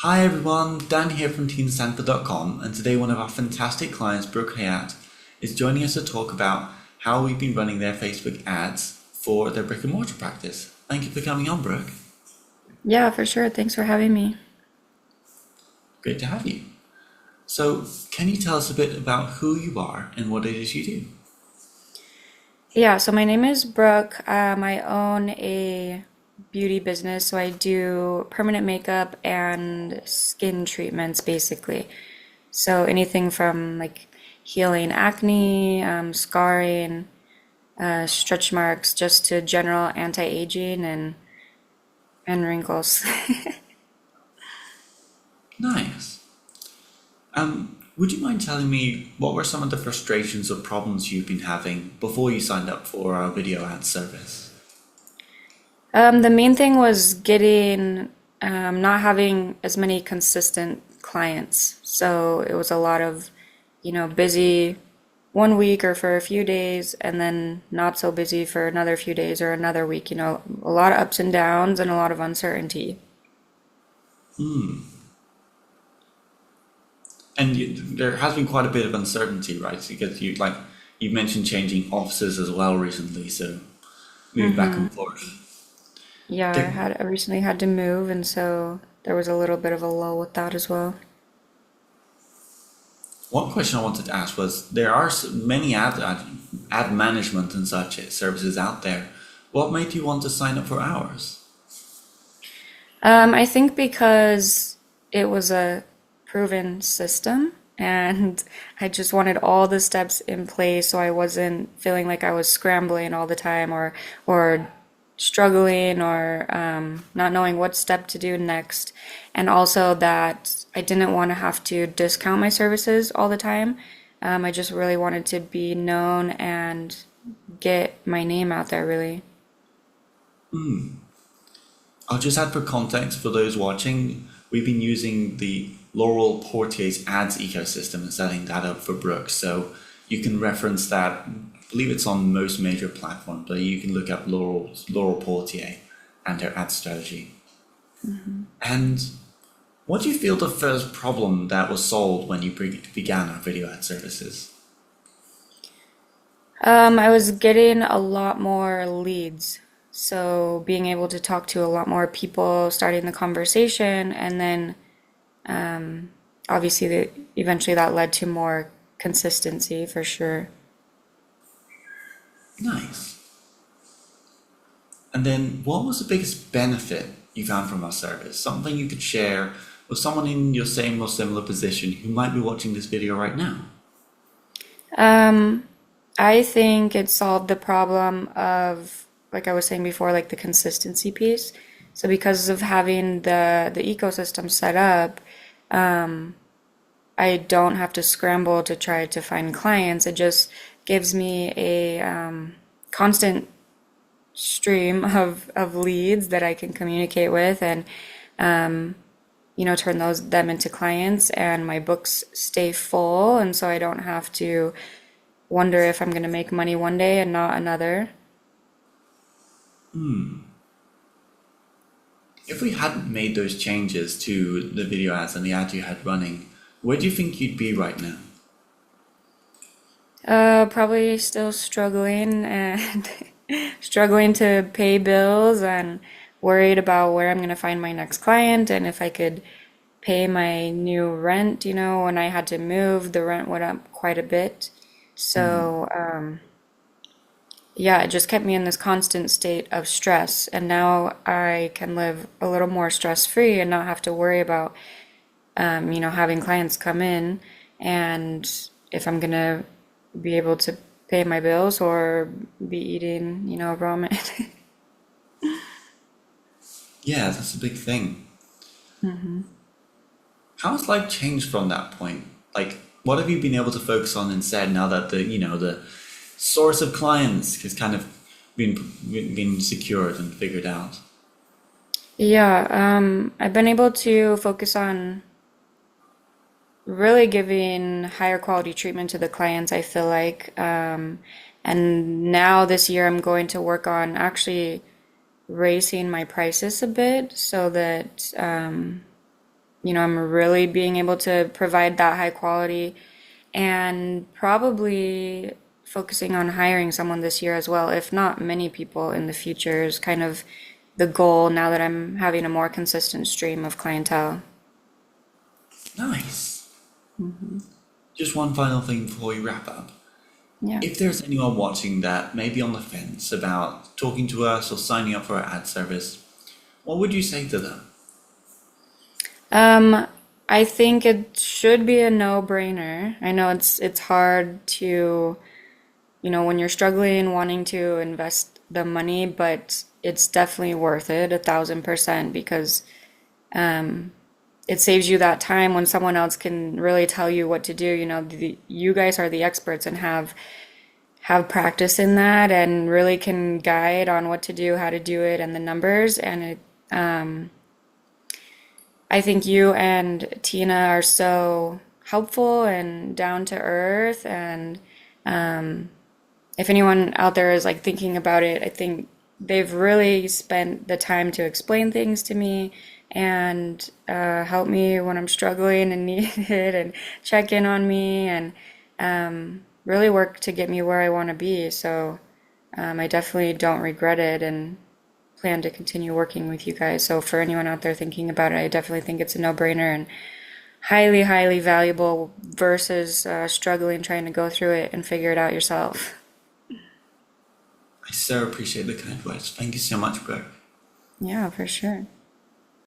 Hi everyone, Dan here from TeenSanford.com, and today one of our fantastic clients, Brooke is joining us to talk about how we've been running their Facebook ads for their brick and mortar practice. Thank you for coming on, Brooke. Yeah, for sure. Thanks for having me. Great to have you. So, can you tell us a bit about who you are and what it is you do? Yeah, so my name is Brooke. I own a beauty business, so I do permanent makeup and skin treatments basically. So anything from like healing acne, scarring, stretch marks, just to general anti-aging and wrinkles. Nice. Would you mind telling me what were some of the frustrations or problems you've been having before you signed up for our video ad service? The main thing was getting not having as many consistent clients. So it was a lot of, busy one week or for a few days, and then not so busy for another few days or another week. A lot of ups and downs and a lot of uncertainty. And there has been quite a bit of uncertainty, right? Because you mentioned changing offices as well recently, so moving back and forth. Yeah, There- I recently had to move, and so there was a little bit of a lull with that as well. One question I wanted to ask was there are many ad management and such services out there. What made you want to sign up for ours? I think because it was a proven system and I just wanted all the steps in place so I wasn't feeling like I was scrambling all the time or struggling or not knowing what step to do next. And also that I didn't want to have to discount my services all the time. I just really wanted to be known and get my name out there, really. I'll just add for context for those watching, we've been using the Laurel Portier's ads ecosystem and setting that up for Brooks. So you can reference that. I believe it's on most major platforms, but you can look up Laurel Portier and their ad strategy. And what do you feel the first problem that was solved when you began our video ad services? I was getting a lot more leads. So being able to talk to a lot more people, starting the conversation, and then obviously eventually that led to more consistency for sure. Nice. And then what was the biggest benefit you found from our service? Something you could share with someone in your same or similar position who might be watching this video right now? Um, I think it solved the problem of, like I was saying before, like the consistency piece. So because of having the ecosystem set up, I don't have to scramble to try to find clients. It just gives me a constant stream of leads that I can communicate with and turn them into clients, and my books stay full, and so I don't have to wonder if I'm going to make money one day and not another. If we hadn't made those changes to the video ads and the ad you had running, where do you think you'd be right now? Probably still struggling and struggling to pay bills and worried about where I'm going to find my next client and if I could pay my new rent. When I had to move, the rent went up quite a bit. So, yeah, it just kept me in this constant state of stress. And now I can live a little more stress free and not have to worry about, having clients come in and if I'm gonna be able to pay my bills or be eating, ramen. Yeah, that's a big thing. How has life changed from that point? Like, what have you been able to focus on instead now that the source of clients has kind of been been secured and figured out? Yeah, I've been able to focus on really giving higher quality treatment to the clients, I feel like. And now this year I'm going to work on actually raising my prices a bit so that I'm really being able to provide that high quality and probably focusing on hiring someone this year as well, if not many people in the future is kind of the goal now that I'm having a more consistent stream of clientele. Nice. Just one final thing before we wrap up. Yeah. If there's anyone watching that may be on the fence about talking to us or signing up for our ad service, what would you say to them? Um, I think it should be a no-brainer. I know it's hard to, when you're struggling wanting to invest the money, but it's definitely worth it 1,000% because it saves you that time when someone else can really tell you what to do. You guys are the experts and have practice in that and really can guide on what to do, how to do it, and the numbers. And I think you and Tina are so helpful and down to earth. And if anyone out there is like thinking about it, I think they've really spent the time to explain things to me and help me when I'm struggling and need it and check in on me and really work to get me where I want to be. So I definitely don't regret it and plan to continue working with you guys. So for anyone out there thinking about it, I definitely think it's a no-brainer and highly, highly valuable versus struggling trying to go through it and figure it out yourself. I so appreciate the kind words. Thank you so much, Brooke. Yeah, for sure.